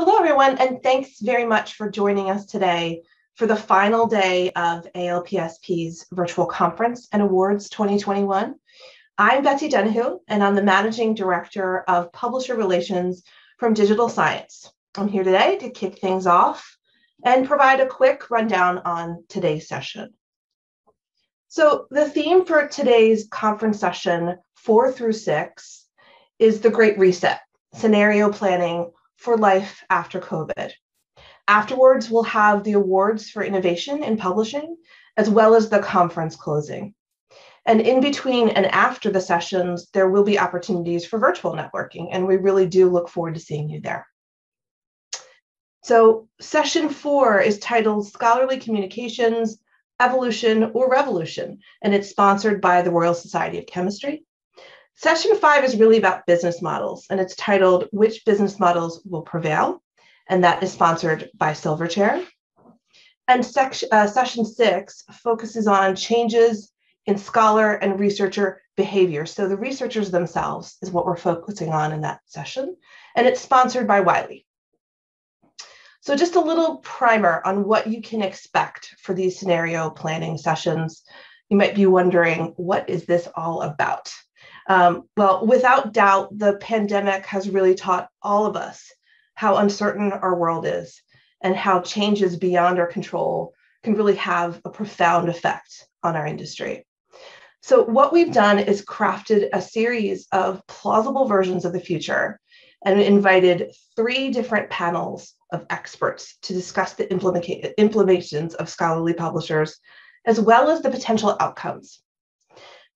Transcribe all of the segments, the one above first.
Hello, everyone, and thanks very much for joining us today for the final day of ALPSP's Virtual Conference and Awards 2021. I'm Betsy Dennehu, and I'm the Managing Director of Publisher Relations from Digital Science. I'm here today to kick things off and provide a quick rundown on today's session. So the theme for today's conference session 4 through 6 is the Great Reset, scenario planning for life after COVID. Afterwards, we'll have the awards for innovation in publishing, as well as the conference closing. And in between and after the sessions, there will be opportunities for virtual networking, and we really do look forward to seeing you there. So session 4 is titled Scholarly Communications, Evolution or Revolution, and it's sponsored by the Royal Society of Chemistry. Session 5 is really about business models, and it's titled Which Business Models Will Prevail? And that is sponsored by Silverchair. And session 6 focuses on changes in scholar and researcher behavior. So the researchers themselves is what we're focusing on in that session, and it's sponsored by Wiley. So just a little primer on what you can expect for these scenario planning sessions. You might be wondering, what is this all about? Well, without doubt, the pandemic has really taught all of us how uncertain our world is and how changes beyond our control can really have a profound effect on our industry. So what we've done is crafted a series of plausible versions of the future and invited 3 different panels of experts to discuss the implications of scholarly publishers, as well as the potential outcomes.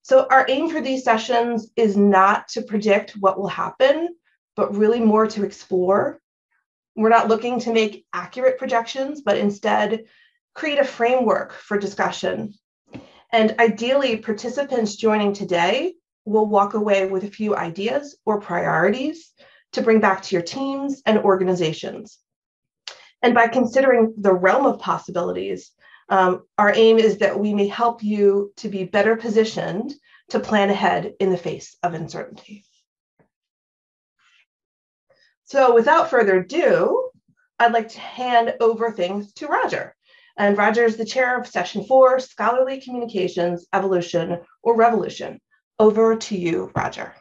So our aim for these sessions is not to predict what will happen, but really more to explore. We're not looking to make accurate projections, but instead create a framework for discussion. And ideally, participants joining today will walk away with a few ideas or priorities to bring back to your teams and organizations. And by considering the realm of possibilities, our aim is that we may help you to be better positioned to plan ahead in the face of uncertainty. So without further ado, I'd like to hand over things to Roger. And Roger is the chair of session 4, Scholarly Communications, Evolution or Revolution. Over to you, Roger.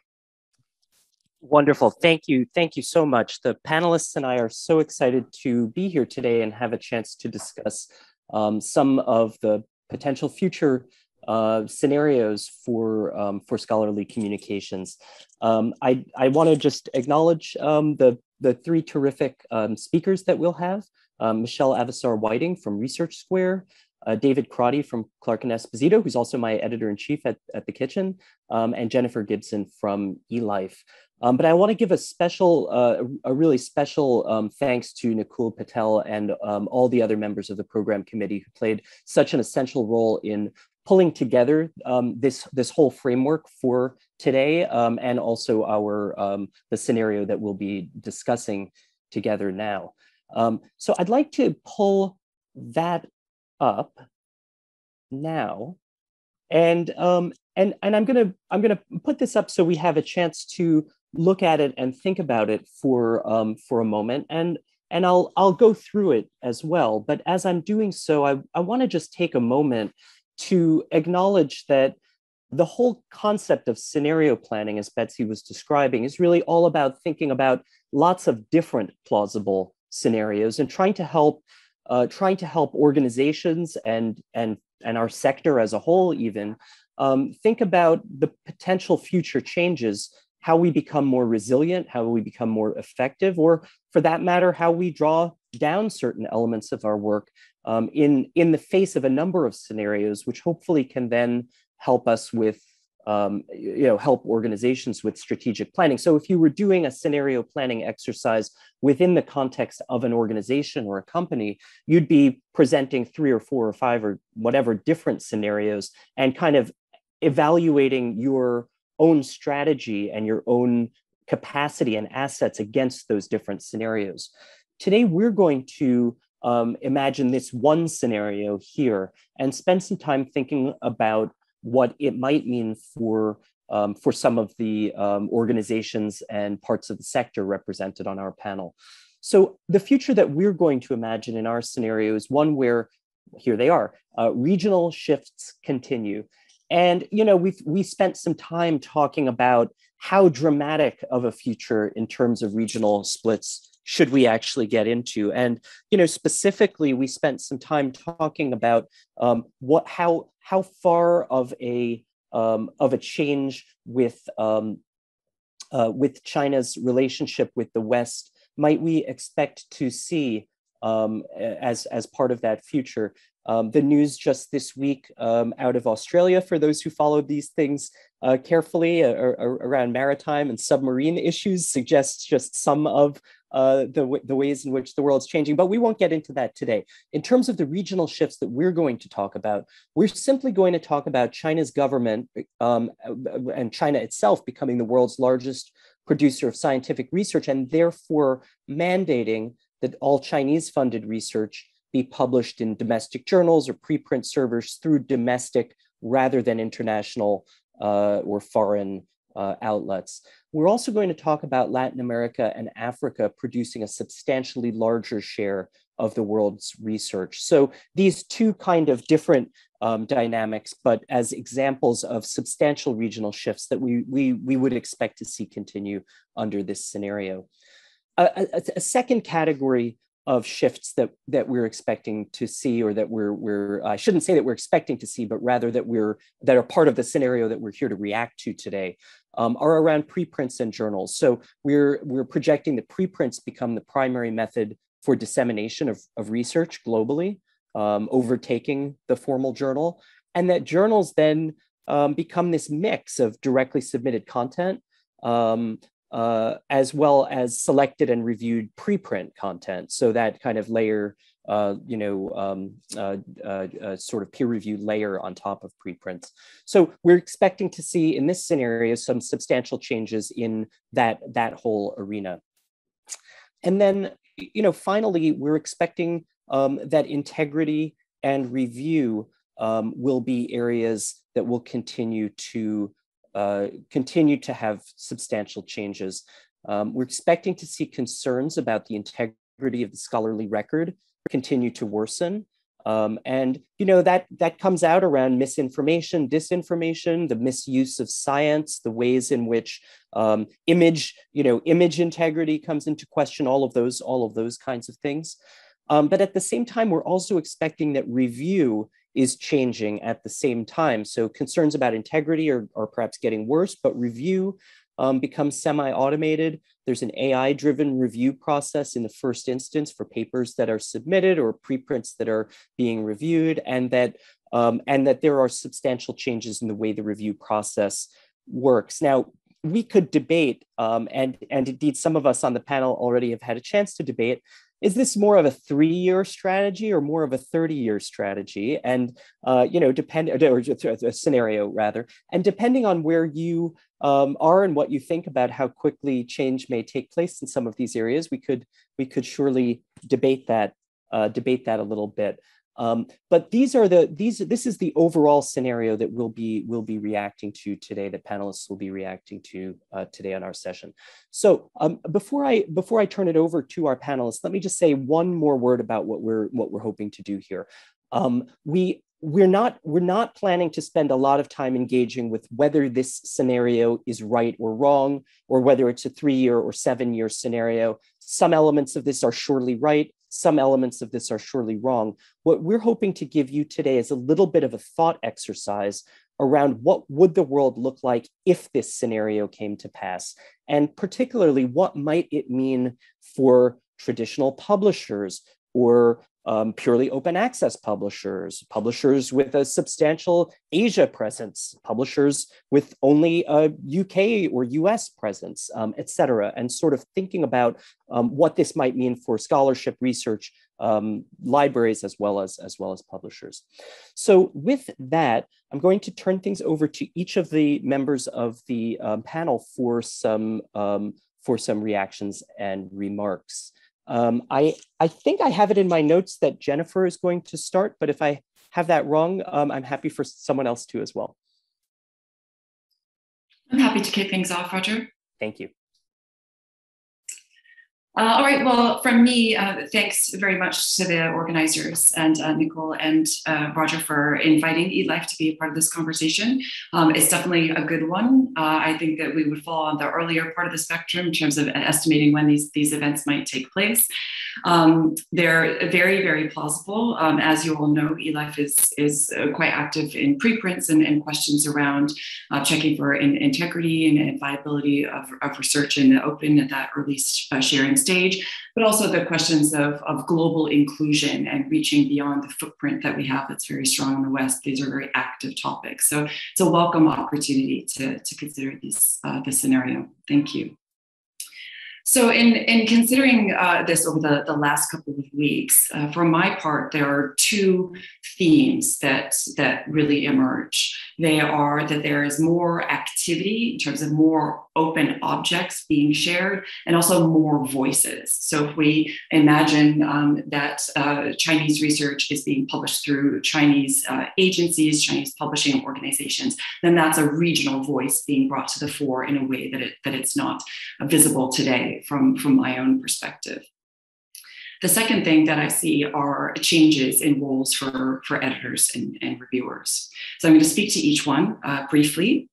Wonderful. Thank you. Thank you so much. The panelists and I are so excited to be here today and have a chance to discuss some of the potential future scenarios for scholarly communications. I want to just acknowledge the 3 terrific speakers that we'll have. Michelle Avasar-Whiting from Research Square, David Crotty from Clark and Esposito, who's also my editor-in-chief at The Kitchen, and Jennifer Gibson from eLife. But I want to give a really special thanks to Nikul Patel and all the other members of the program committee who played such an essential role in pulling together this whole framework for today, and also the scenario that we'll be discussing together now. So I'd like to pull that up now, and I'm gonna put this up so we have a chance to look at it and think about it for a moment, and I'll go through it as well. But as I'm doing so, I want to just take a moment to acknowledge that the whole concept of scenario planning, as Betsy was describing, is really all about thinking about lots of different plausible scenarios and trying to help organizations and our sector as a whole even think about the potential future changes, how we become more resilient, how we become more effective, or for that matter, how we draw down certain elements of our work in the face of a number of scenarios, which hopefully can then help us with, help organizations with strategic planning. So if you were doing a scenario planning exercise within the context of an organization or a company, you'd be presenting 3 or 4 or 5 or whatever different scenarios and kind of evaluating your own strategy and your own capacity and assets against those different scenarios. Today, we're going to imagine this one scenario here and spend some time thinking about what it might mean for some of the organizations and parts of the sector represented on our panel. So the future that we're going to imagine in our scenario is one where, here they are, regional shifts continue. And we spent some time talking about how dramatic of a future in terms of regional splits should we actually get into. And specifically, we spent some time talking about how far of a change with China's relationship with the West might we expect to see as part of that future. The news just this week out of Australia, for those who followed these things carefully around maritime and submarine issues, suggests just some of the ways in which the world's changing. But we won't get into that today. In terms of the regional shifts that we're going to talk about, we're simply going to talk about China's government and China itself becoming the world's largest producer of scientific research, and therefore mandating that all Chinese-funded research be published in domestic journals or preprint servers through domestic rather than international or foreign outlets. We're also going to talk about Latin America and Africa producing a substantially larger share of the world's research. So these two kind of different dynamics, but as examples of substantial regional shifts that we would expect to see continue under this scenario. A second category of shifts that we're expecting to see, or that we're I shouldn't say that we're expecting to see, but rather that are part of the scenario that we're here to react to today, are around preprints and journals. So we're projecting that preprints become the primary method for dissemination of research globally, overtaking the formal journal, and that journals then become this mix of directly submitted content, as well as selected and reviewed preprint content. So that kind of layer, sort of peer-reviewed layer on top of preprints. So we're expecting to see in this scenario some substantial changes in that whole arena. And then, finally, we're expecting that integrity and review will be areas that will continue to have substantial changes. We're expecting to see concerns about the integrity of the scholarly record continue to worsen. And that comes out around misinformation, disinformation, the misuse of science, the ways in which image integrity comes into question, all of those kinds of things. But at the same time, we're also expecting that review is changing at the same time. So concerns about integrity are perhaps getting worse, but review becomes semi-automated. There's an AI-driven review process in the first instance for papers that are submitted or preprints that are being reviewed, and that there are substantial changes in the way the review process works. Now, we could debate, and indeed some of us on the panel already have had a chance to debate, is this more of a 3-year strategy or more of a 30-year strategy? And, or a scenario rather, and depending on where you are and what you think about how quickly change may take place in some of these areas, we could surely debate that a little bit. But this is the overall scenario that we'll be reacting to today, that panelists will be reacting to today on our session. So before I turn it over to our panelists, let me just say one more word about what we're hoping to do here. We're not planning to spend a lot of time engaging with whether this scenario is right or wrong, or whether it's a 3-year or 7-year scenario. Some elements of this are surely right. Some elements of this are surely wrong. What we're hoping to give you today is a little bit of a thought exercise around what would the world look like if this scenario came to pass, and particularly what might it mean for traditional publishers, or purely open access publishers, publishers with a substantial Asia presence, publishers with only a UK or US presence, et cetera, and sort of thinking about what this might mean for scholarship, research, libraries, as well as publishers. So with that, I'm going to turn things over to each of the members of the panel for some reactions and remarks. I think I have it in my notes that Jennifer is going to start, but if I have that wrong, I'm happy for someone else to as well. I'm happy to kick things off, Roger. Thank you. All right. Well, from me, thanks very much to the organizers and Nicole and Roger for inviting eLife to be a part of this conversation. It's definitely a good one. I think that we would fall on the earlier part of the spectrum in terms of estimating when these events might take place. They're very, very plausible. As you all know, eLife is quite active in preprints and questions around checking for integrity and viability of research in the open at that early sharing stage, but also the questions of global inclusion and reaching beyond the footprint that we have that's very strong in the West. These are very active topics. So it's a welcome opportunity to consider this scenario. Thank you. So in considering this over the last couple of weeks, for my part, there are two themes that really emerge. They are that there is more activity in terms of more open objects being shared and also more voices. So if we imagine that Chinese research is being published through Chinese agencies, Chinese publishing organizations, then that's a regional voice being brought to the fore in a way that it's not visible today from my own perspective. The second thing that I see are changes in roles for editors and reviewers. So I'm going to speak to each one briefly.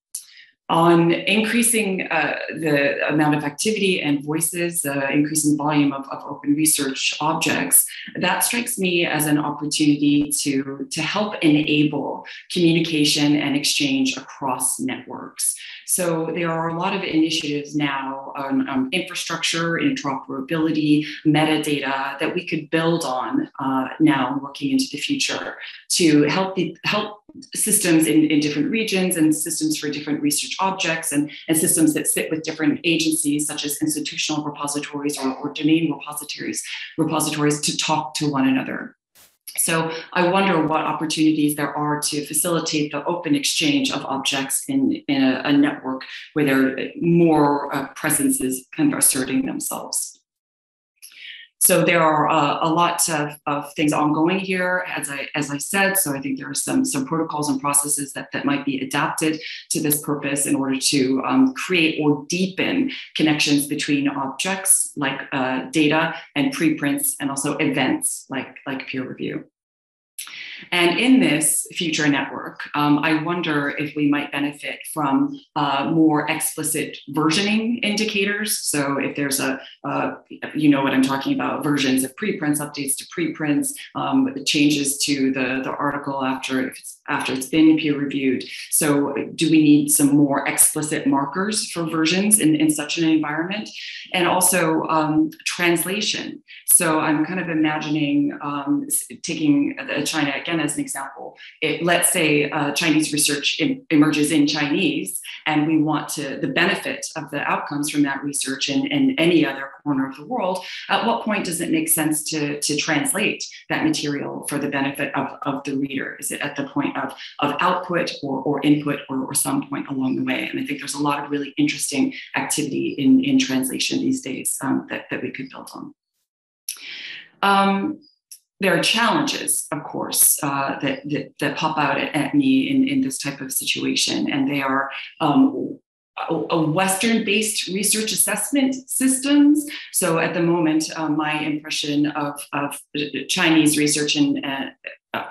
On increasing the amount of activity and voices, increasing volume of open research objects, that strikes me as an opportunity to help enable communication and exchange across networks. So there are a lot of initiatives now on infrastructure, interoperability, metadata that we could build on now working into the future to help systems in different regions and systems for different research objects and systems that sit with different agencies such as institutional repositories or domain repositories to talk to one another. So I wonder what opportunities there are to facilitate the open exchange of objects in a network where there are more presences kind of asserting themselves. So there are a lot of things ongoing here, as I said. So I think there are some protocols and processes that might be adapted to this purpose in order to create or deepen connections between objects like data and preprints, and also events like peer review. And in this future network, I wonder if we might benefit from more explicit versioning indicators. So if there's you know what I'm talking about, versions of preprints, updates to preprints, changes to the article after it's been peer reviewed. So do we need some more explicit markers for versions in such an environment? And also translation. So I'm kind of imagining taking China again as an example. Let's say Chinese research emerges in Chinese, and we want the benefit of the outcomes from that research in any other corner of the world. At what point does it make sense to translate that material for the benefit of the reader? Is it at the point of output or input or some point along the way? And I think there's a lot of really interesting activity in translation these days that we could build on. There are challenges, of course, that pop out at me in this type of situation, and they are a Western-based research assessment systems. So at the moment, my impression of Chinese research and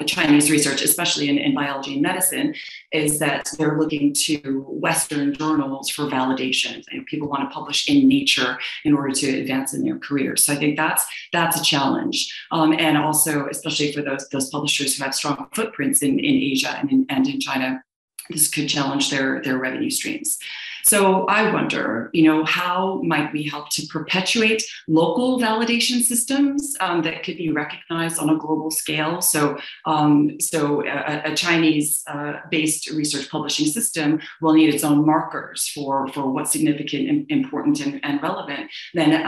Chinese research, especially in biology and medicine, is that they're looking to Western journals for validation. And people want to publish in Nature in order to advance in their careers. So I think that's a challenge. And also, especially for those publishers who have strong footprints in Asia and in China, this could challenge their revenue streams. So I wonder, how might we help to perpetuate local validation systems that could be recognized on a global scale? So, a Chinese-based research publishing system will need its own markers for what's significant, important, and relevant. Then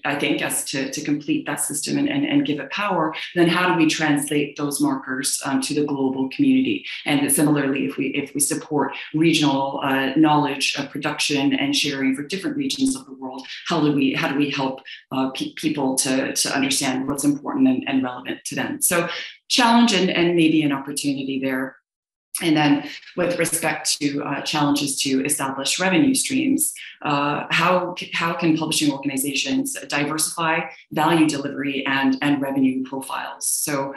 I think as to complete that system and give it power, then how do we translate those markers to the global community? And similarly, if we support regional knowledge production and sharing for different regions of the world, how do we help people to understand what's important and relevant to them? So challenge and maybe an opportunity there. And then with respect to challenges to establish revenue streams, how can publishing organizations diversify value delivery and revenue profiles? So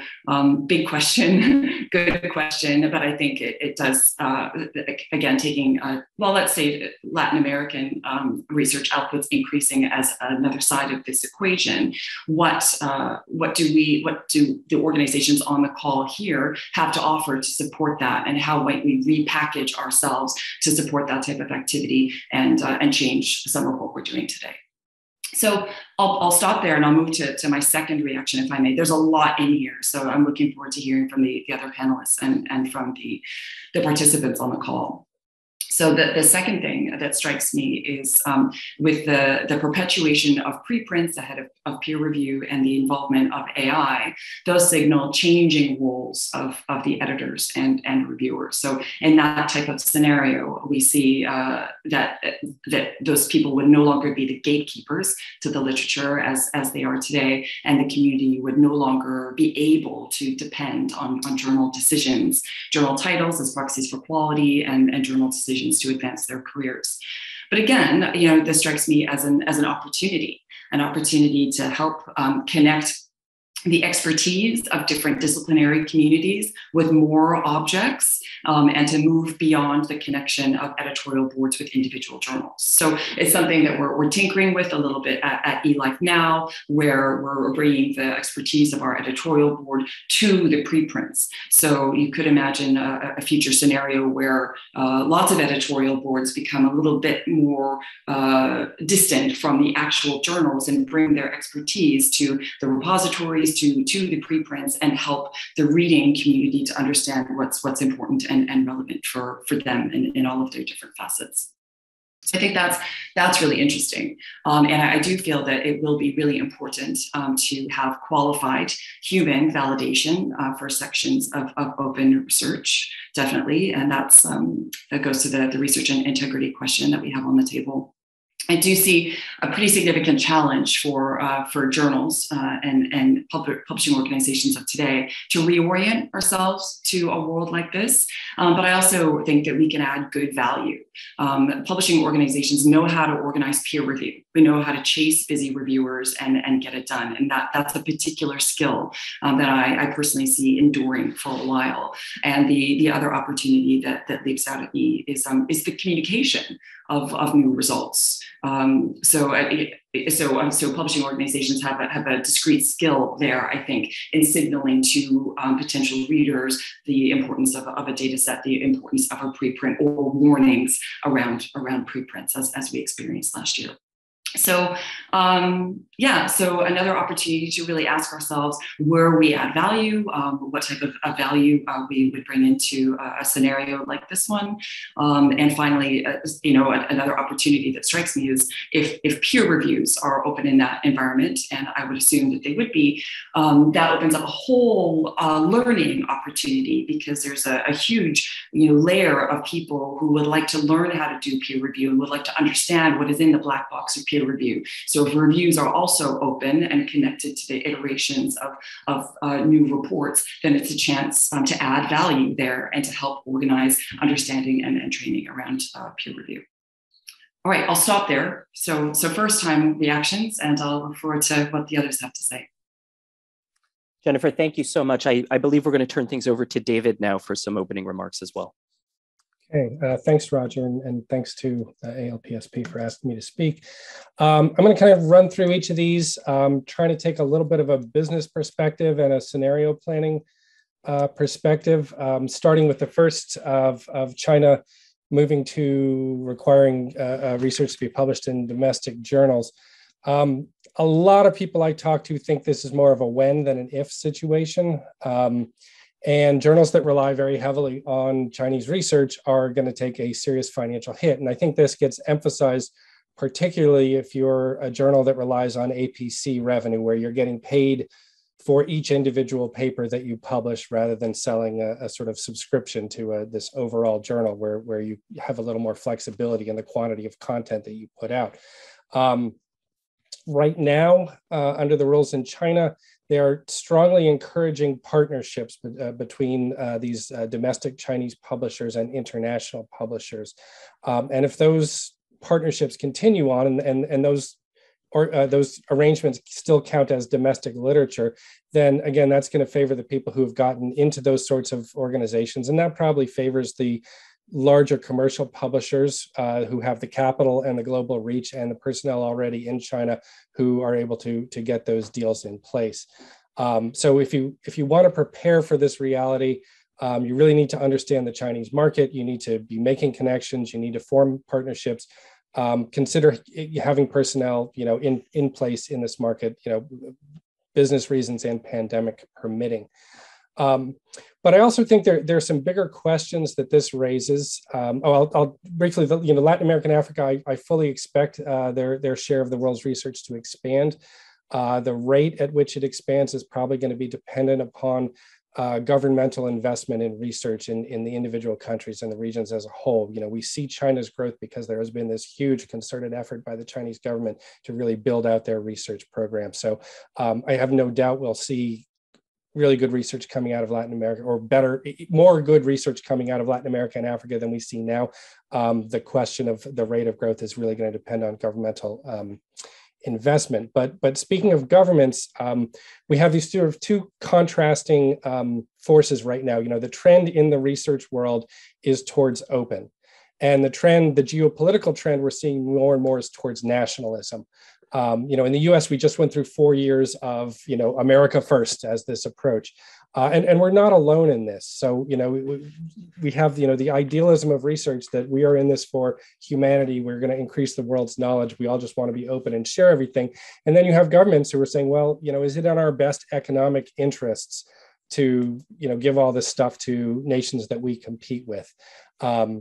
big question, good question, but I think it does, again, taking, well, let's say Latin American research outputs increasing as another side of this equation. What do the organizations on the call here have to offer to support that? And how might we repackage ourselves to support that type of activity and change some of what we're doing today? So I'll stop there and I'll move to my second reaction, if I may. There's a lot in here, so I'm looking forward to hearing from the other panelists and from the participants on the call. So the second thing that strikes me is with the perpetuation of preprints ahead of peer review and the involvement of AI, those signal changing roles of the editors and reviewers. So in that type of scenario, we see that those people would no longer be the gatekeepers to the literature as they are today, and the community would no longer be able to depend on journal decisions, journal titles as proxies for quality, and journal decisions to advance their careers. But again, this strikes me as an opportunity to help connect the expertise of different disciplinary communities with more objects, and to move beyond the connection of editorial boards with individual journals. So it's something that we're tinkering with a little bit at eLife now, where we're bringing the expertise of our editorial board to the preprints. So you could imagine a future scenario where lots of editorial boards become a little bit more distant from the actual journals and bring their expertise to the repositories, to the preprints, and help the reading community to understand what's important and relevant for them in all of their different facets. So I think that's really interesting. And I do feel that it will be really important to have qualified human validation for sections of open research, definitely. And that goes to the research and integrity question that we have on the table. I do see a pretty significant challenge for journals and publishing organizations of today to reorient ourselves to a world like this. But I also think that we can add good value. Publishing organizations know how to organize peer review. We know how to chase busy reviewers and get it done. And that's a particular skill that I personally see enduring for a while. And the other opportunity that leaps out at me is the communication of new results. So publishing organizations have a discrete skill there, I think, in signaling to potential readers the importance of a data set, the importance of a preprint, or warnings around preprints as we experienced last year. So so another opportunity to really ask ourselves where we add value, what type of value we would bring into a scenario like this one. And finally, another opportunity that strikes me is if peer reviews are open in that environment, and I would assume that they would be, that opens up a whole learning opportunity, because there's a huge layer of people who would like to learn how to do peer review and would like to understand what is in the black box of peer review. So if reviews are also open and connected to the iterations of new reports, then it's a chance to add value there and to help organize understanding and training around peer review. All right, I'll stop there. So first time reactions, and I'll look forward to what the others have to say. Jennifer, thank you so much. I believe we're going to turn things over to David now for some opening remarks as well. Okay, thanks, Roger, and thanks to ALPSP for asking me to speak. I'm going to kind of run through each of these, trying to take a little bit of a business perspective and a scenario planning perspective, starting with the first of China moving to requiring research to be published in domestic journals. A lot of people I talk to think this is more of a when than an if situation. And journals that rely very heavily on Chinese research are going to take a serious financial hit. And I think this gets emphasized, particularly if you're a journal that relies on APC revenue, where you're getting paid for each individual paper that you publish rather than selling a sort of subscription to this overall journal where you have a little more flexibility in the quantity of content that you put out. right now, under the rules in China, they are strongly encouraging partnerships between these domestic Chinese publishers and international publishers. And if those partnerships continue on and those arrangements still count as domestic literature, then again, that's going to favor the people who have gotten into those sorts of organizations. And that probably favors the larger commercial publishers who have the capital and the global reach and the personnel already in China who are able to get those deals in place. So if you want to prepare for this reality, you really need to understand the Chinese market. You need to be making connections. You need to form partnerships. Consider having personnel, in place in this market, business reasons and pandemic permitting. But I also think there are some bigger questions that this raises. I'll briefly, Latin America and Africa, I fully expect their share of the world's research to expand. The rate at which it expands is probably going to be dependent upon governmental investment in research in the individual countries and the regions as a whole. We see China's growth because there has been this huge concerted effort by the Chinese government to really build out their research program. So I have no doubt we'll see really good research coming out of Latin America, or more good research coming out of Latin America and Africa than we see now. The question of the rate of growth is really going to depend on governmental investment. But speaking of governments, we have these sort of two contrasting forces right now. The trend in the research world is towards open. And the geopolitical trend we're seeing more and more is towards nationalism. In the US, we just went through 4 years of, America first as this approach. And we're not alone in this. So, we have, the idealism of research that we are in this for humanity. We're going to increase the world's knowledge. We all just want to be open and share everything. And then you have governments who are saying, well, is it in our best economic interests to, give all this stuff to nations that we compete with? Why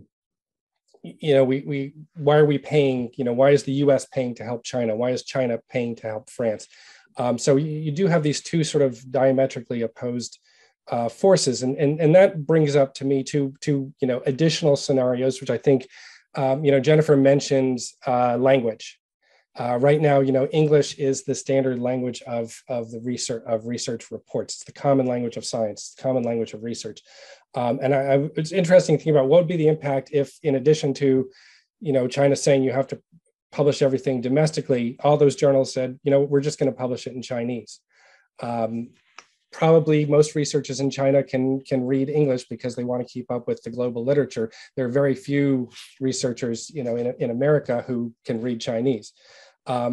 are we paying, why is the US paying to help China? Why is China paying to help France? So you do have these two sort of diametrically opposed forces. And that brings up to me two additional scenarios, which I think, Jennifer mentions language. Right now, English is the standard language of research reports. It's the common language of science, the common language of research. And it's interesting to think about what would be the impact if, in addition to, China saying you have to publish everything domestically, all those journals said, we're just going to publish it in Chinese. Probably most researchers in China can read English because they want to keep up with the global literature. There are very few researchers, in America who can read Chinese.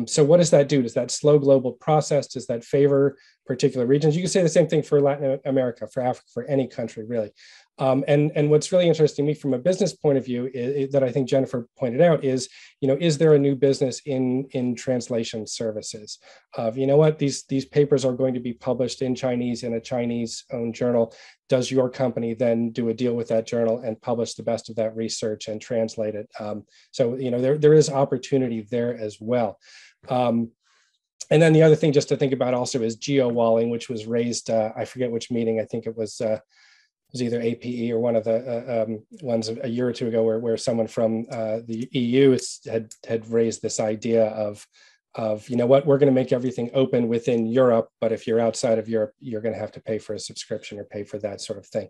So what does that do? Does that slow global process? Does that favor particular regions? You can say the same thing for Latin America, for Africa, for any country, really. And what's really interesting to me from a business point of view that I think Jennifer pointed out is, is there a new business in translation services of, these papers are going to be published in Chinese in a Chinese-owned journal. Does your company then do a deal with that journal and publish the best of that research and translate it? So, there is opportunity there as well. And then the other thing just to think about also is geo-walling, which was raised, I forget which meeting, I think it was either APE or one of the ones a year or two ago where someone from the EU had raised this idea of, we're going to make everything open within Europe, but if you're outside of Europe, you're going to have to pay for a subscription or pay for that sort of thing.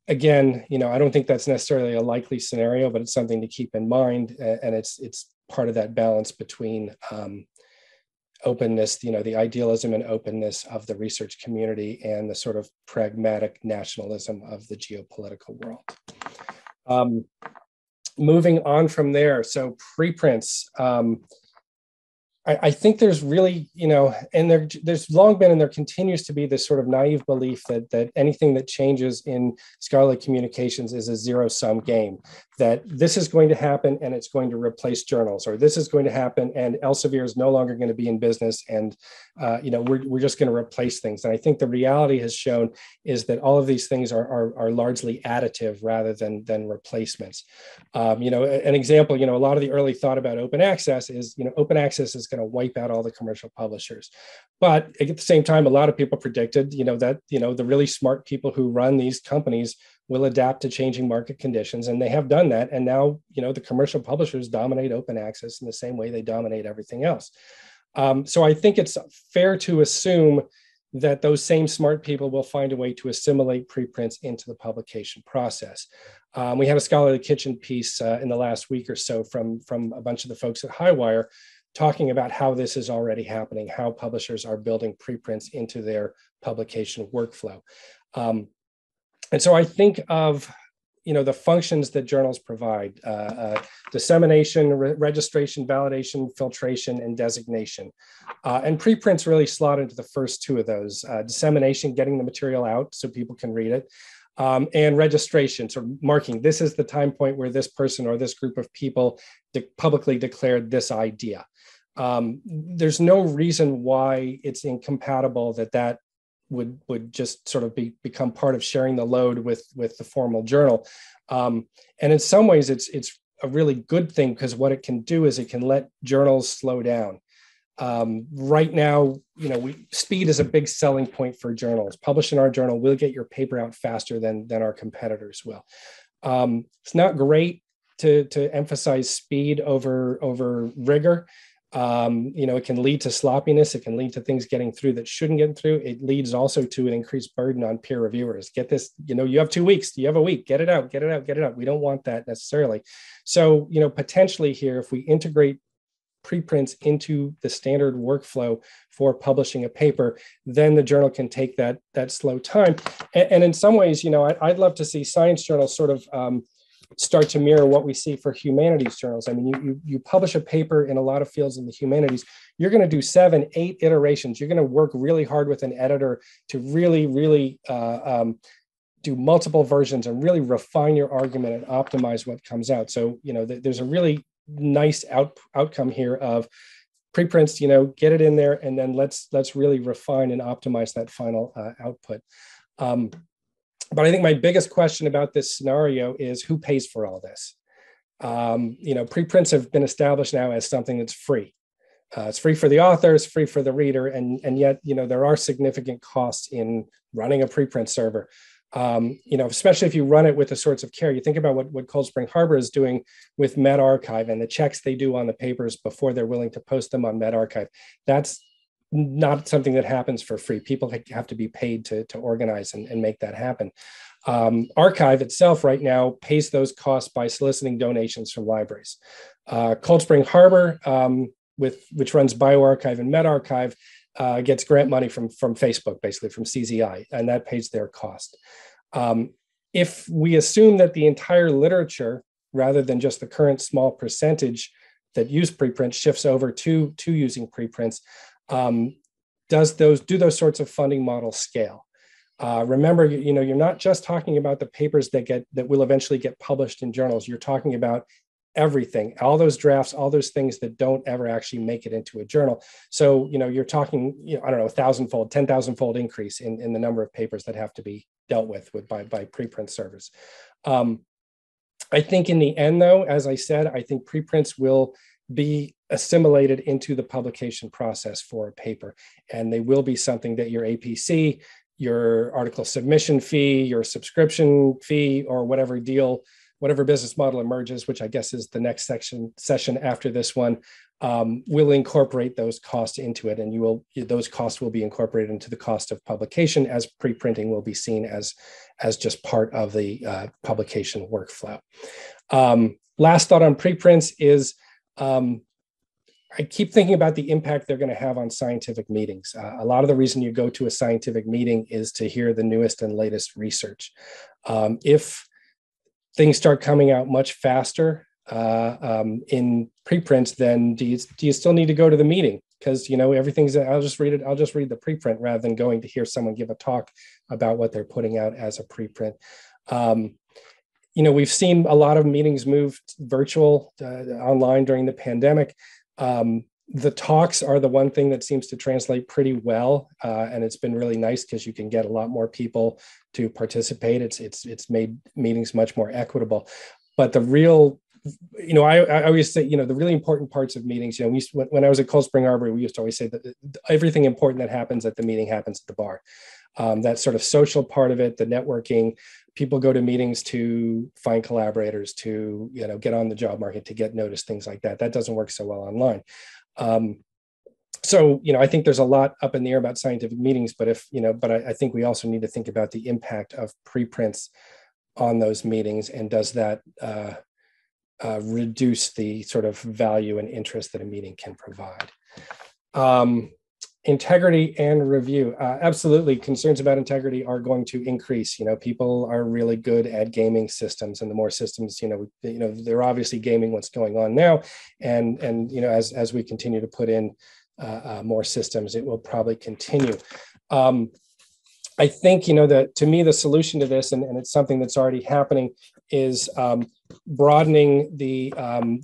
Again, I don't think that's necessarily a likely scenario, but it's something to keep in mind. And it's part of that balance between openness, the idealism and openness of the research community and the sort of pragmatic nationalism of the geopolitical world. Moving on from there, so preprints. I think there's really, and there's long been and there continues to be this sort of naive belief that anything that changes in scholarly communications is a zero-sum game, that this is going to happen and it's going to replace journals, or this is going to happen and Elsevier is no longer going to be in business and, we're just going to replace things. And I think the reality has shown is that all of these things are largely additive rather than replacements. An example, a lot of the early thought about open access is, open access is going to wipe out all the commercial publishers. But at the same time, a lot of people predicted, that, the really smart people who run these companies will adapt to changing market conditions, and they have done that. And now, the commercial publishers dominate open access in the same way they dominate everything else. So I think it's fair to assume that those same smart people will find a way to assimilate preprints into the publication process. We had a Scholarly Kitchen piece in the last week or so from a bunch of the folks at Highwire talking about how this is already happening, how publishers are building preprints into their publication workflow. And so I think of the functions that journals provide: dissemination, registration, validation, filtration, and designation. And preprints really slot into the first two of those: dissemination, getting the material out so people can read it, and registration, so marking, this is the time point where this person or this group of people publicly declared this idea. There's no reason why it's incompatible that would just sort of become part of sharing the load with the formal journal. And in some ways, it's a really good thing, because what it can do is it can let journals slow down. Right now, speed is a big selling point for journals. Publish in our journal, we'll get your paper out faster than our competitors will. It's not great to emphasize speed over rigor. It can lead to sloppiness. It can lead to things getting through that shouldn't get through. It leads also to an increased burden on peer reviewers. Get this, you have 2 weeks, you have a week, get it out. We don't want that necessarily. So, potentially here, if we integrate preprints into the standard workflow for publishing a paper, then the journal can take that slow time. And in some ways, I'd love to see science journals sort of start to mirror what we see for humanities journals. I mean, you publish a paper in a lot of fields in the humanities, you're going to do 7, 8 iterations. You're going to work really hard with an editor to really do multiple versions and really refine your argument and optimize what comes out. So, there's a really nice outcome here of preprints, get it in there, and then let's really refine and optimize that final output. But I think my biggest question about this scenario is who pays for all this? Preprints have been established now as something that's free. It's free for the author, it's free for the reader, and yet, there are significant costs in running a preprint server. Especially if you run it with the sorts of care. You think about what Cold Spring Harbor is doing with medRxiv and the checks they do on the papers before they're willing to post them on medRxiv. That's not something that happens for free. People have to be paid to organize and make that happen. Archive itself right now pays those costs by soliciting donations from libraries. Cold Spring Harbor, which runs bioRxiv and medRxiv, gets grant money from Facebook, basically from CZI, and that pays their cost. If we assume that the entire literature, rather than just the current small percentage that use preprints, shifts over to using preprints, do those sorts of funding models scale? Remember, you're not just talking about the papers that will eventually get published in journals. You're talking about everything, all those drafts, all those things that don't ever actually make it into a journal. So, you're talking, 1,000-fold, 10,000-fold increase in the number of papers that have to be dealt with by preprint servers. I think in the end, though, as I said, I think preprints will be assimilated into the publication process for a paper, and they will be something that your APC, your article submission fee, your subscription fee, or whatever business model emerges, which I guess is the next session after this one, will incorporate those costs into it, and those costs will be incorporated into the cost of publication, as preprinting will be seen as just part of the publication workflow. Last thought on preprints is I keep thinking about the impact they're going to have on scientific meetings. A lot of the reason you go to a scientific meeting is to hear the newest and latest research. If things start coming out much faster in preprints, then do you still need to go to the meeting? Because everything's, I'll just read the preprint rather than going to hear someone give a talk about what they're putting out as a preprint. We've seen a lot of meetings move virtual, online during the pandemic. The talks are the one thing that seems to translate pretty well, and it's been really nice because you can get a lot more people to participate. It's made meetings much more equitable. But the real I always say, the really important parts of meetings, when I was at Cold Spring Arbor, we used to always say that everything important that happens at the meeting happens at the bar. That sort of social part of it, the networking, people go to meetings to find collaborators, to, get on the job market, to get noticed, things like that. That doesn't work so well online. So, I think there's a lot up in the air about scientific meetings, but I think we also need to think about the impact of preprints on those meetings, and does that reduce the sort of value and interest that a meeting can provide. Integrity and review. Absolutely, concerns about integrity are going to increase. People are really good at gaming systems, and the more systems, they're obviously gaming what's going on now, and as we continue to put in more systems, it will probably continue. I think, that to me, the solution to this, and it's something that's already happening, is broadening the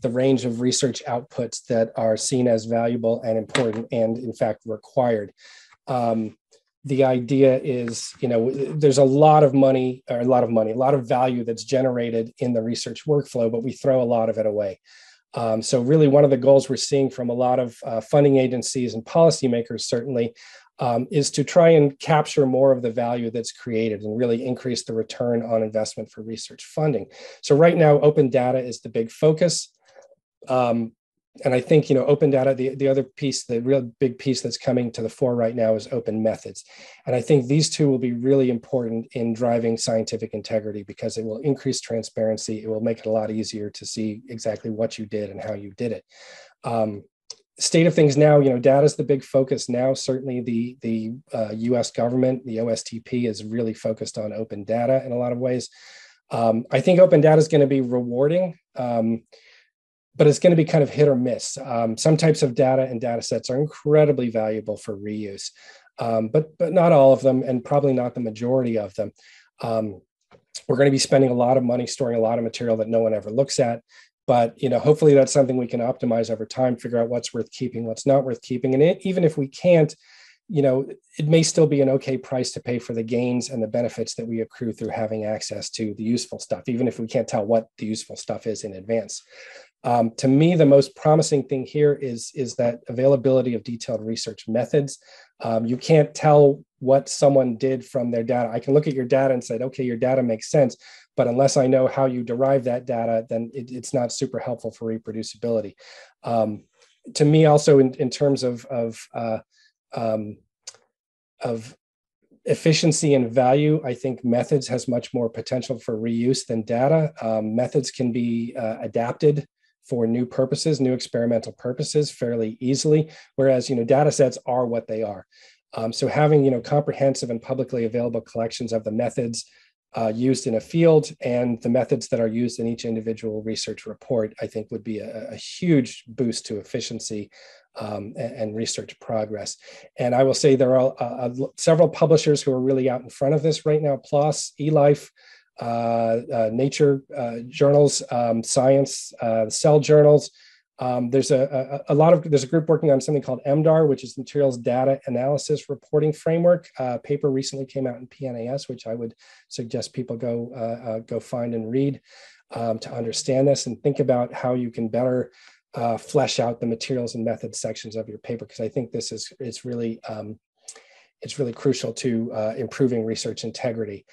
range of research outputs that are seen as valuable and important, and in fact required. The idea is, there's a lot of value that's generated in the research workflow, but we throw a lot of it away. So really, one of the goals we're seeing from a lot of funding agencies and policymakers, certainly, is to try and capture more of the value that's created and really increase the return on investment for research funding. So right now, open data is the big focus. And I think, open data, the other piece, the real big piece that's coming to the fore right now is open methods. And I think these two will be really important in driving scientific integrity, because it will increase transparency. It will make it a lot easier to see exactly what you did and how you did it. State of things now, data is the big focus now. Certainly the US government, the OSTP, is really focused on open data in a lot of ways. I think open data is going to be rewarding, but it's going to be kind of hit or miss. Some types of data and data sets are incredibly valuable for reuse, but not all of them, and probably not the majority of them. We're going to be spending a lot of money storing a lot of material that no one ever looks at. But hopefully that's something we can optimize over time, figure out what's worth keeping, what's not worth keeping. And even if we can't, it may still be an okay price to pay for the gains and the benefits that we accrue through having access to the useful stuff, even if we can't tell what the useful stuff is in advance. To me, the most promising thing here is that availability of detailed research methods. You can't tell what someone did from their data. I can look at your data and say, okay, your data makes sense, but unless I know how you derive that data, then it's not super helpful for reproducibility. To me, also, in terms of efficiency and value, I think methods has much more potential for reuse than data. Methods can be adapted for new purposes, new experimental purposes fairly easily, whereas data sets are what they are. So having comprehensive and publicly available collections of the methods used in a field and the methods that are used in each individual research report, I think would be a huge boost to efficiency and research progress. And I will say there are several publishers who are really out in front of this right now: PLOS, eLife, Nature journals, Science, Cell journals. There's a group working on something called MDAR, which is Materials Data Analysis Reporting Framework. A paper recently came out in PNAS, which I would suggest people go find and read to understand this and think about how you can better flesh out the materials and methods sections of your paper, because I think this is it's really crucial to improving research integrity.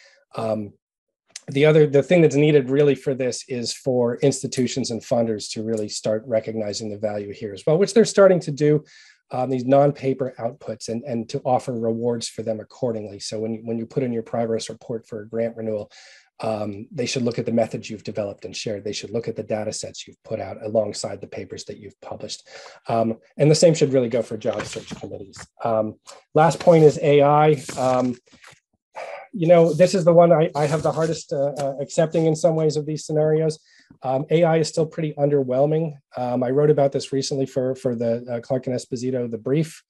The thing that's needed really for this is for institutions and funders to really start recognizing the value here as well, which they're starting to do, these non-paper outputs, and to offer rewards for them accordingly. So when you put in your progress report for a grant renewal, they should look at the methods you've developed and shared. They should look at the data sets you've put out alongside the papers that you've published. And the same should really go for job search committees. Last point is AI. This is the one I have the hardest accepting in some ways of these scenarios. AI is still pretty underwhelming. I wrote about this recently for the Clark and Esposito, the brief.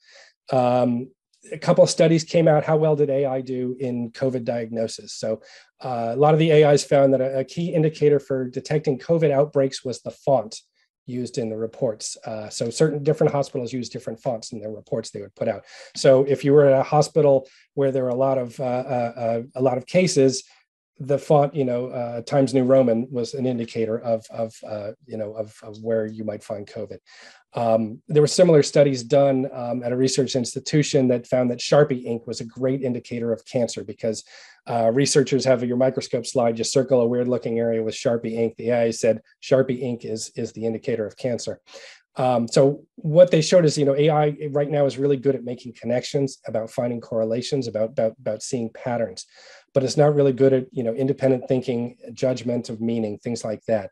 A couple of studies came out. How well did AI do in COVID diagnosis? So a lot of the AIs found that a key indicator for detecting COVID outbreaks was the font used in the reports. So certain different hospitals use different fonts in their reports they would put out. So if you were at a hospital where there were a lot of cases, the font, Times New Roman was an indicator of where you might find COVID. There were similar studies done at a research institution that found that Sharpie ink was a great indicator of cancer, because researchers have your microscope slide, you circle a weird looking area with Sharpie ink. The AI said Sharpie ink is the indicator of cancer. So what they showed is, AI right now is really good at making connections, about finding correlations, about seeing patterns, but it's not really good at, independent thinking, judgment of meaning, things like that.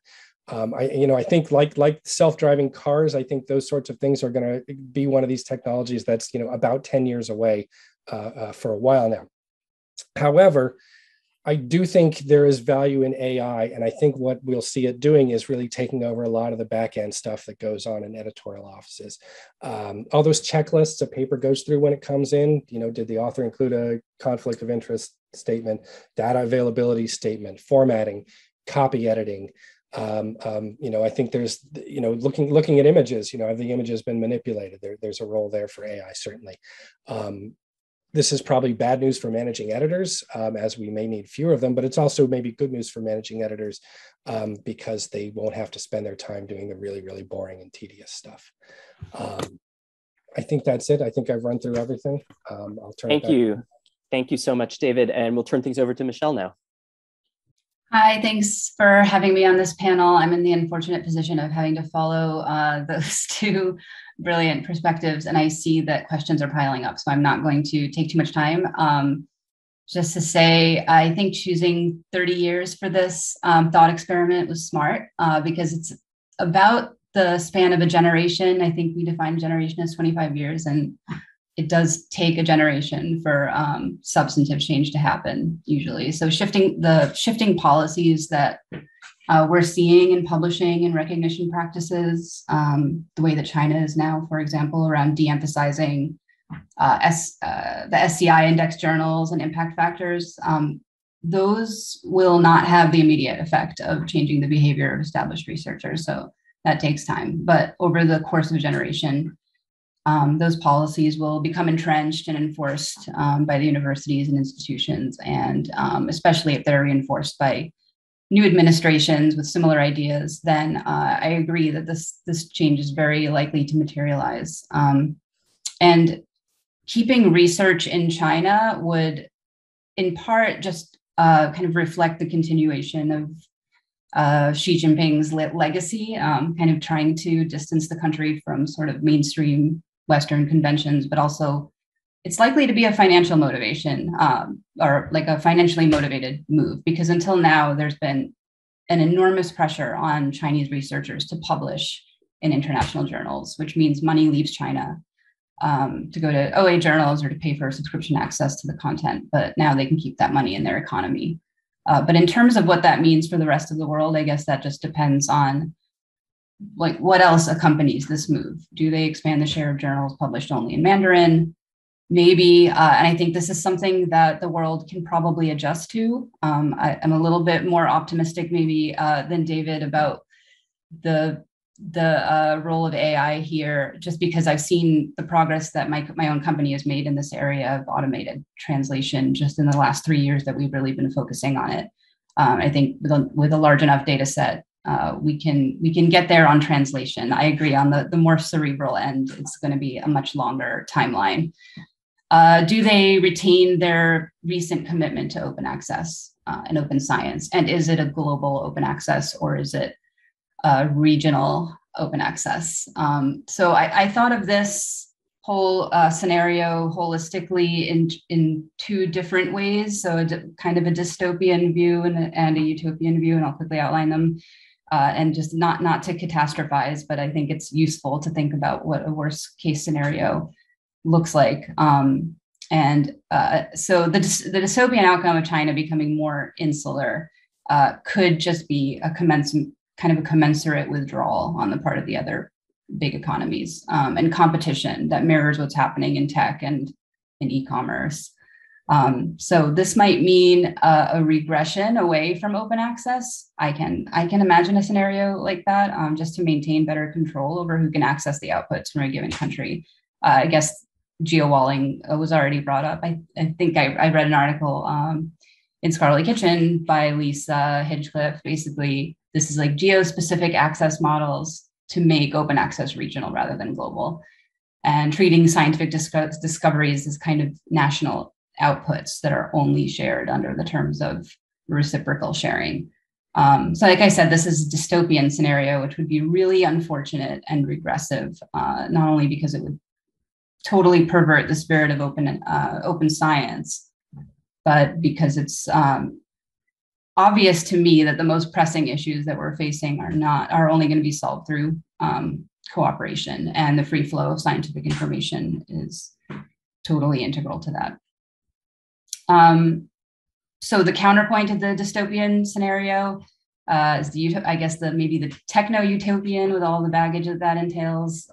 I think like self-driving cars, I think those sorts of things are going to be one of these technologies that's, about 10 years away for a while now. However, I do think there is value in AI, and I think what we'll see it doing is really taking over a lot of the back end stuff that goes on in editorial offices. All those checklists a paper goes through when it comes in, did the author include a conflict of interest statement, data availability statement, formatting, copy editing. I think there's, looking at images, have the images been manipulated? There's a role there for AI, certainly. This is probably bad news for managing editors, as we may need fewer of them, but it's also maybe good news for managing editors because they won't have to spend their time doing the really, really boring and tedious stuff. I think that's it. I think I've run through everything. I'll turn it back. Thank you. Thank you so much, David. And we'll turn things over to Michelle now. Hi, thanks for having me on this panel. I'm in the unfortunate position of having to follow those two brilliant perspectives, and I see that questions are piling up, so I'm not going to take too much time. Just to say, I think choosing 30 years for this thought experiment was smart because it's about the span of a generation. I think we define generation as 25 years, and it does take a generation for substantive change to happen usually. So shifting policies that we're seeing in publishing and recognition practices, the way that China is now, for example, around de-emphasizing the SCI index journals and impact factors, those will not have the immediate effect of changing the behavior of established researchers. So that takes time. But over the course of a generation, those policies will become entrenched and enforced by the universities and institutions, and especially if they're reinforced by new administrations with similar ideas, then I agree that this change is very likely to materialize. And keeping research in China would, in part, just kind of reflect the continuation of Xi Jinping's legacy, kind of trying to distance the country from sort of mainstream Western conventions, but also it's likely to be a financial motivation or like a financially motivated move, because until now there's been an enormous pressure on Chinese researchers to publish in international journals, which means money leaves China to go to OA journals or to pay for subscription access to the content. But now they can keep that money in their economy. But in terms of what that means for the rest of the world, I guess that just depends on like what else accompanies this move. Do they expand the share of journals published only in Mandarin? Maybe, and I think this is something that the world can probably adjust to. I'm a little bit more optimistic maybe than David about the role of AI here, just because I've seen the progress that my own company has made in this area of automated translation just in the last 3 years that we've really been focusing on it. I think with a large enough data set, we can get there on translation. I agree on the more cerebral end, it's going to be a much longer timeline. Do they retain their recent commitment to open access and open science? And is it a global open access, or is it regional open access? So I thought of this whole scenario holistically in two different ways. So kind of a dystopian view and a utopian view, and I'll quickly outline them. And just not to catastrophize, but I think it's useful to think about what a worst case scenario looks like. So the dystopian outcome of China becoming more insular could just be a commensurate withdrawal on the part of the other big economies, and competition that mirrors what's happening in tech and in e-commerce. So this might mean a regression away from open access. I can imagine a scenario like that, just to maintain better control over who can access the outputs from a given country. I guess geo-walling was already brought up. I think I read an article in Scholarly Kitchen by Lisa Hinchcliffe. Basically, this is like geo-specific access models to make open access regional rather than global, and treating scientific discoveries as kind of national outputs that are only shared under the terms of reciprocal sharing. So like I said, this is a dystopian scenario, which would be really unfortunate and regressive, not only because it would totally pervert the spirit of open science, but because it's obvious to me that the most pressing issues that we're facing are only going to be solved through cooperation, and the free flow of scientific information is totally integral to that. So the counterpoint to the dystopian scenario is maybe the techno-utopian, with all the baggage that entails,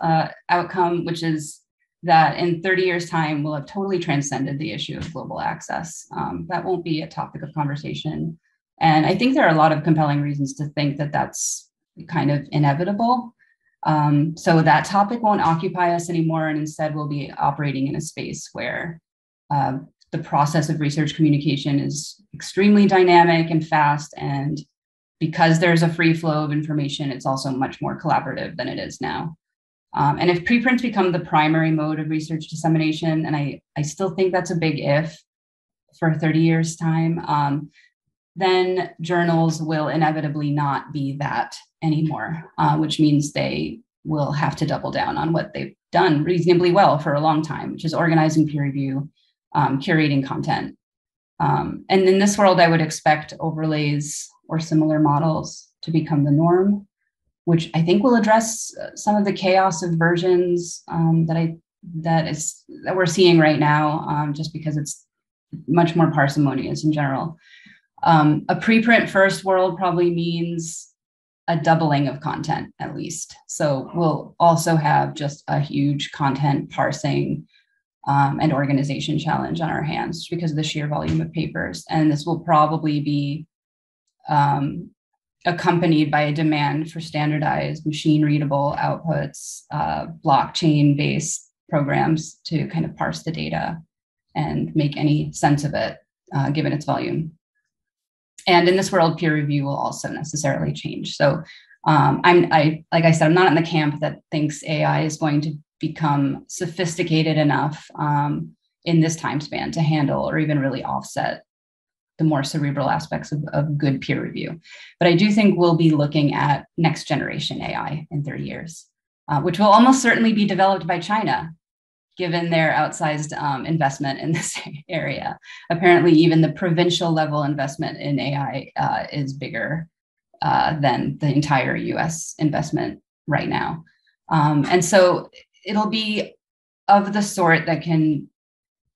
outcome, which is that in 30 years' time, we'll have totally transcended the issue of global access. That won't be a topic of conversation. And I think there are a lot of compelling reasons to think that that's kind of inevitable. So that topic won't occupy us anymore, and instead we'll be operating in a space where the process of research communication is extremely dynamic and fast. And because there's a free flow of information, it's also much more collaborative than it is now. And if preprints become the primary mode of research dissemination, and I still think that's a big if for 30 years' time, then journals will inevitably not be that anymore, which means they will have to double down on what they've done reasonably well for a long time, which is organizing peer review, curating content. And in this world, I would expect overlays or similar models to become the norm, which I think will address some of the chaos of versions that we're seeing right now, just because it's much more parsimonious in general. A preprint first world probably means a doubling of content at least. So we'll also have just a huge content parsing and organization challenge on our hands because of the sheer volume of papers. And this will probably be accompanied by a demand for standardized machine readable outputs, blockchain-based programs to kind of parse the data and make any sense of it, given its volume. And in this world, peer review will also necessarily change. So like I said, I'm not in the camp that thinks AI is going to become sophisticated enough in this time span to handle or even really offset the more cerebral aspects of good peer review. But I do think we'll be looking at next generation AI in 30 years, which will almost certainly be developed by China, given their outsized investment in this area. Apparently, even the provincial level investment in AI is bigger than the entire US investment right now. And so it'll be of the sort that can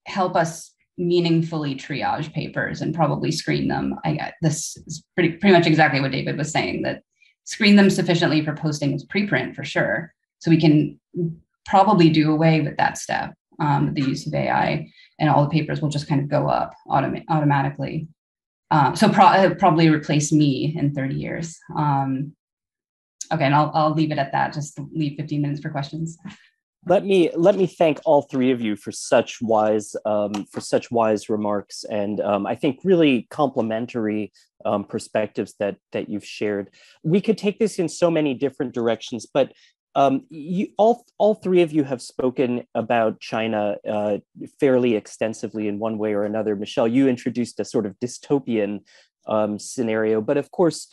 help us meaningfully triage papers and probably screen them. This is pretty much exactly what David was saying, that screen them sufficiently for posting as preprint for sure. So we can probably do away with that step, with the use of AI, and all the papers will just kind of go up automatically. So probably replace me in 30 years. Okay, and I'll leave it at that, just to leave 15 minutes for questions. Let me thank all three of you for such wise remarks, and I think really complementary perspectives that you've shared. We could take this in so many different directions, but all three of you have spoken about China fairly extensively in one way or another. Michelle, you introduced a sort of dystopian scenario, but of course,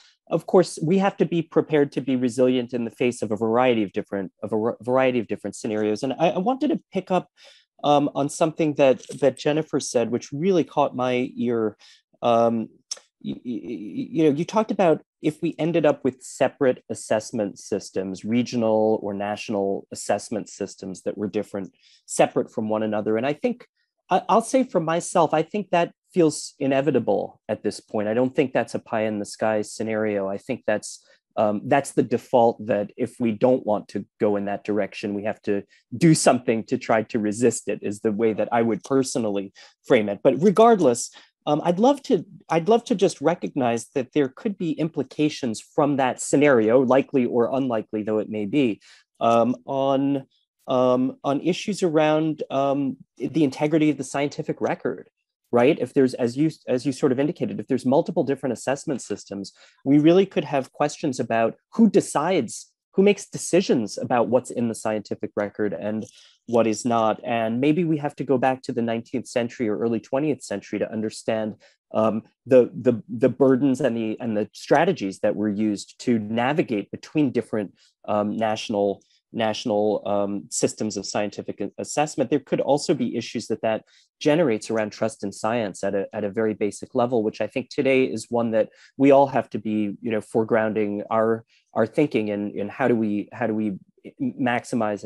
we have to be prepared to be resilient in the face of a variety of different scenarios. And I wanted to pick up on something that Jennifer said, which really caught my ear. You talked about if we ended up with separate assessment systems, regional or national assessment systems that were separate from one another. And I think I'll say for myself, I think that feels inevitable at this point. I don't think that's a pie in the sky scenario. I think that's the default, that if we don't want to go in that direction, we have to do something to try to resist it, is the way that I would personally frame it. But regardless, I'd love to just recognize that there could be implications from that scenario, likely or unlikely though it may be, on issues around the integrity of the scientific record. right? If there's, as you sort of indicated, if there's multiple different assessment systems, we really could have questions about who decides, who makes decisions about what's in the scientific record and what is not. And maybe we have to go back to the 19th century or early 20th century to understand the burdens and the strategies that were used to navigate between different national systems of scientific assessment. There could also be issues that generates around trust in science at a very basic level, which I think today is one that we all have to be, foregrounding our thinking in how do we maximize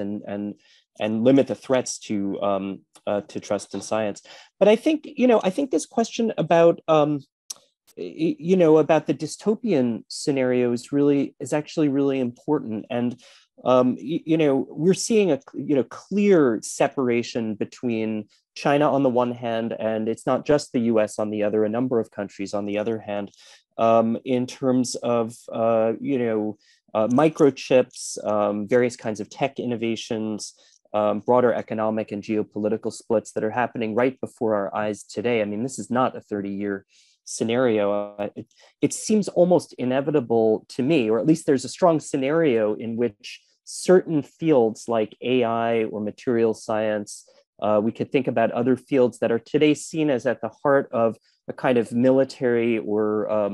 and limit the threats to trust in science. But I think this question about about the dystopian scenario is actually really important. And we're seeing a clear separation between China on the one hand, and it's not just the US on the other, a number of countries on the other hand, in terms of microchips, various kinds of tech innovations, broader economic and geopolitical splits that are happening right before our eyes today. I mean, this is not a 30-year scenario. It seems almost inevitable to me, or at least there's a strong scenario in which certain fields like AI or material science, we could think about other fields that are today seen as at the heart of a kind of military or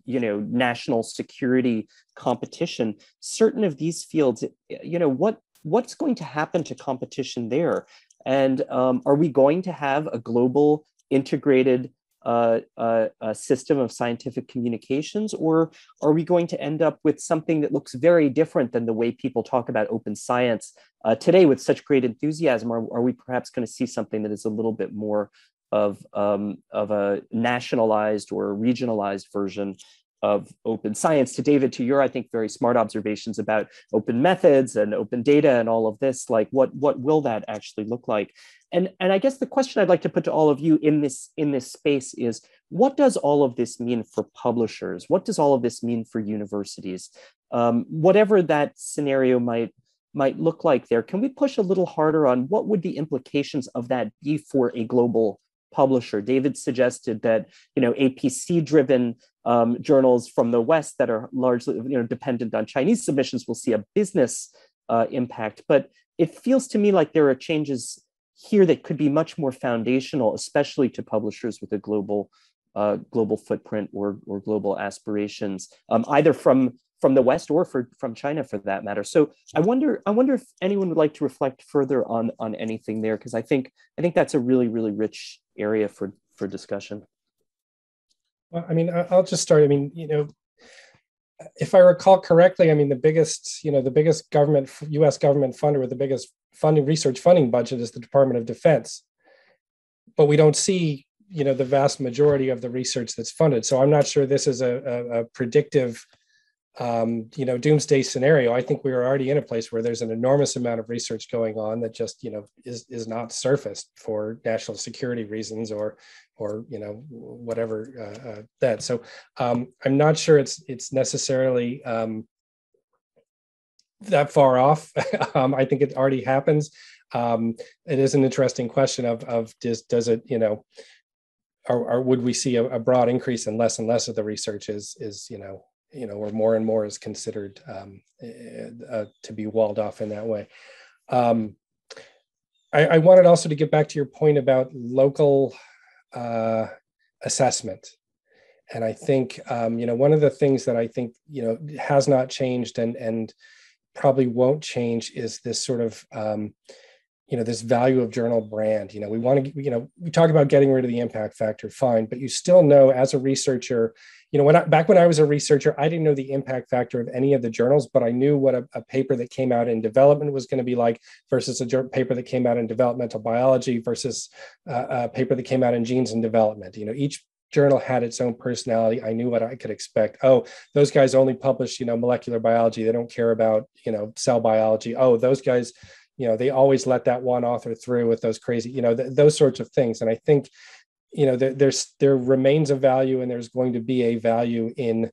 national security competition. Certain of these fields, what's going to happen to competition there? And are we going to have a global integrated a system of scientific communications, or are we going to end up with something that looks very different than the way people talk about open science today with such great enthusiasm? Are we perhaps going to see something that is a little bit more of a nationalized or regionalized version of open science? To David, to your, I think, very smart observations about open methods and open data and all of this, like what will that actually look like? And I guess the question I'd like to put to all of you in this space is, what does all of this mean for publishers? What does all of this mean for universities? Whatever that scenario might look like there, can we push a little harder on what would the implications of that be for a global publisher? David suggested that APC-driven journals from the West that are largely dependent on Chinese submissions will see a business impact. But it feels to me like there are changes here that could be much more foundational, especially to publishers with a global footprint or global aspirations, either from the West or from China for that matter. So I wonder if anyone would like to reflect further on anything there, because I think that's a really, really rich area for discussion. Well, I mean, I'll just start. I mean, if I recall correctly, I mean, the biggest government, U.S. government funder with the biggest research funding budget is the Department of Defense, but we don't see the vast majority of the research that's funded. So I'm not sure this is a predictive doomsday scenario. I think we are already in a place where there's an enormous amount of research going on that just is not surfaced for national security reasons or whatever that. So I'm not sure it's necessarily that far off. I think it already happens. It is an interesting question of does it or would we see a broad increase and less of the research is or more and more is considered to be walled off in that way. I wanted also to get back to your point about local assessment. And I think, one of the things that I think, has not changed and probably won't change is this sort of, this value of journal brand. We want to, we talk about getting rid of the impact factor, fine, but you still know as a researcher, back when I was a researcher, I didn't know the impact factor of any of the journals, but I knew what a paper that came out in development was going to be like versus a paper that came out in developmental biology versus a paper that came out in genes and development. Each journal had its own personality. I knew what I could expect. Oh, those guys only publish, molecular biology. They don't care about, cell biology. Oh, those guys, they always let that one author through with those crazy, those sorts of things. And I think, there remains a value and there's going to be a value in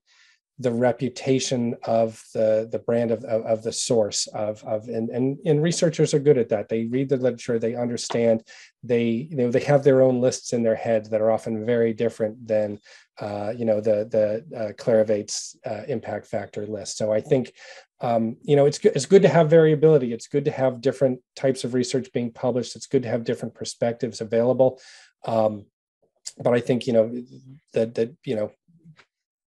the reputation of the brand of the source and researchers are good at that. They read the literature, they understand, they have their own lists in their head that are often very different than the Clarivate's impact factor list. So I think it's good to have variability. It's good to have different types of research being published. It's good to have different perspectives available. But I think that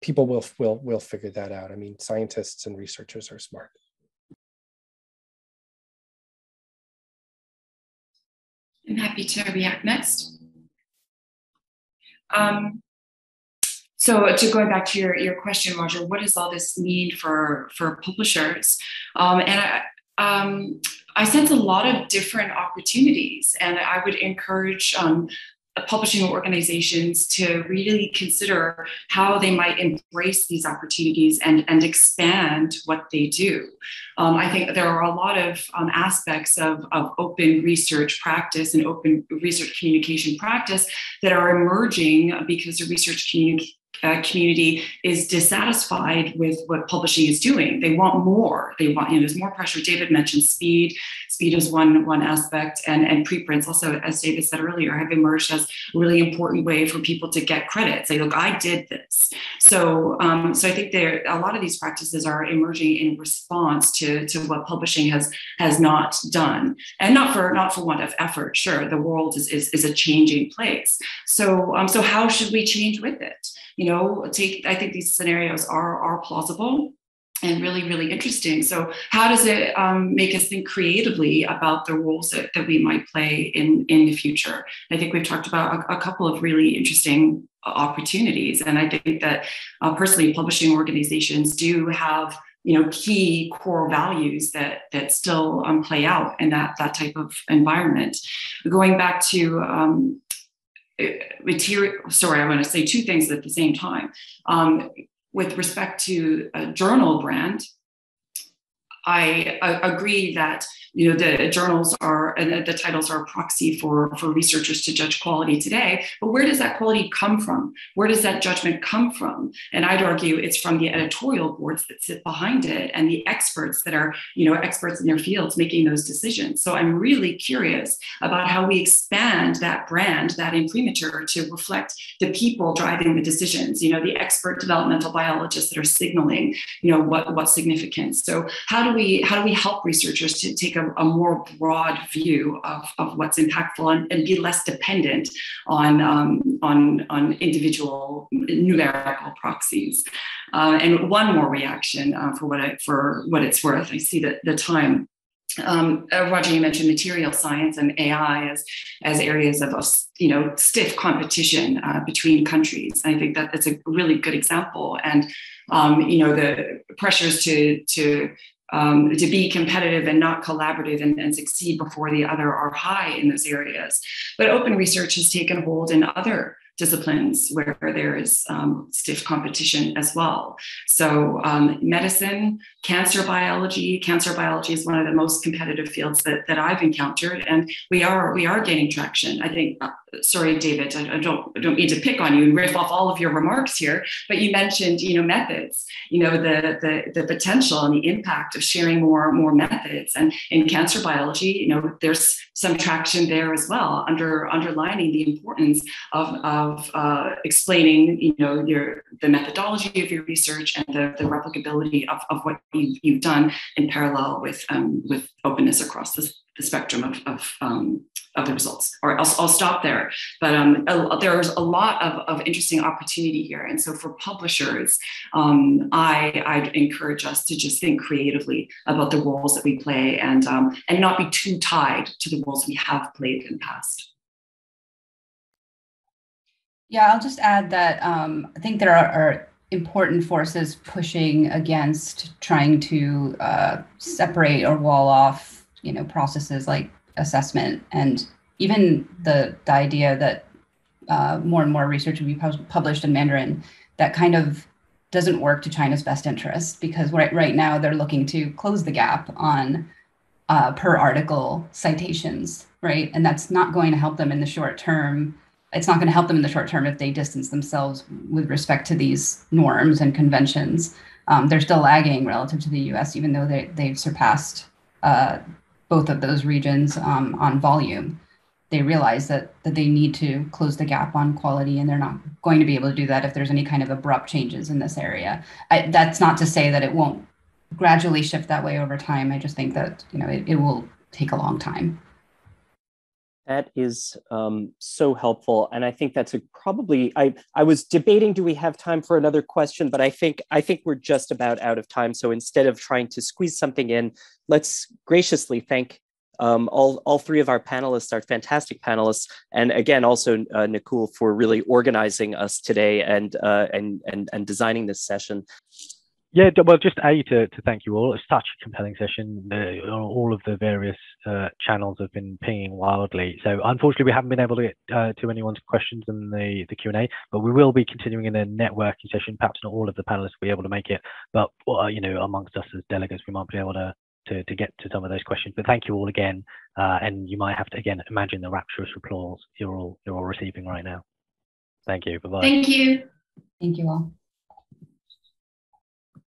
people will figure that out. I mean, scientists and researchers are smart. I'm happy to react next. So to going back to your question, Roger, what does all this mean for publishers? I sense a lot of different opportunities, and I would encourage publishing organizations to really consider how they might embrace these opportunities and expand what they do. I think there are a lot of aspects of open research practice and open research communication practice that are emerging because the research community is dissatisfied with what publishing is doing. They want more. They want, there's more pressure. David mentioned speed. Speed is one aspect, and preprints also, as David said earlier, have emerged as a really important way for people to get credit. Say, look, I did this. So I think a lot of these practices are emerging in response to what publishing has not done, and not for want of effort. Sure, the world is a changing place. So how should we change with it? I think these scenarios are plausible and really, really interesting. So how does it make us think creatively about the roles that we might play in the future? I think we've talked about a couple of really interesting opportunities. And I think that personally, publishing organizations do have key core values that still play out in that type of environment. Going back to I want to say two things at the same time. With respect to a journal brand, I agree that the journals and the titles are a proxy for researchers to judge quality today. But where does that quality come from? Where does that judgment come from? And I'd argue it's from the editorial boards that sit behind it and the experts that are experts in their fields making those decisions. So I'm really curious about how we expand that brand, that imprimatur, to reflect the people driving the decisions. The expert developmental biologists that are signaling what's significance. So how do we help researchers to take a more broad view of what's impactful and be less dependent on individual numerical proxies? And one more reaction for what it's worth. I see that the time. Roger, you mentioned material science and AI as areas of stiff competition between countries. I think that that's a really good example. And the pressures to be competitive and not collaborative and succeed before the other are high in those areas. But open research has taken hold in other disciplines where there is stiff competition as well. So medicine, cancer biology is one of the most competitive fields that I've encountered, and we are gaining traction. I think, sorry, David, I don't mean to pick on you and riff off all of your remarks here, but you mentioned, methods, the potential and the impact of sharing more methods. And in cancer biology, there's some traction there as well, underlining the importance of explaining, the methodology of your research and the replicability of what you've done in parallel with openness across the spectrum of the results. Or I'll stop there. But there's a lot of interesting opportunity here. And so for publishers, I'd encourage us to just think creatively about the roles that we play and not be too tied to the roles we have played in the past. Yeah, I'll just add that I think there are important forces pushing against trying to separate or wall off, processes like assessment, and even the idea that more and more research will be published in Mandarin. That kind of doesn't work to China's best interest, because right now they're looking to close the gap on per article citations, right? And that's not going to help them in the short term it's not going to help them in the short term if they distance themselves with respect to these norms and conventions. They're still lagging relative to the US, even though they've surpassed both of those regions on volume. They realize that they need to close the gap on quality, and they're not going to be able to do that if there's any kind of abrupt changes in this area. That's not to say that it won't gradually shift that way over time. I just think that it will take a long time. That is so helpful, and I think that's probably. I was debating, do we have time for another question? But I think we're just about out of time. So instead of trying to squeeze something in, let's graciously thank all three of our panelists, our fantastic panelists, and again also Nicole for really organizing us today and designing this session. Yeah, well, just to thank you all. It's such a compelling session. All of the various channels have been pinging wildly. So unfortunately, we haven't been able to get to anyone's questions in the Q&A, but we will be continuing in a networking session. Perhaps not all of the panelists will be able to make it, but amongst us as delegates, we might be able to get to some of those questions. But thank you all again, and you might have to again imagine the rapturous applause you're all receiving right now. Thank you. Bye bye. Thank you. Thank you all.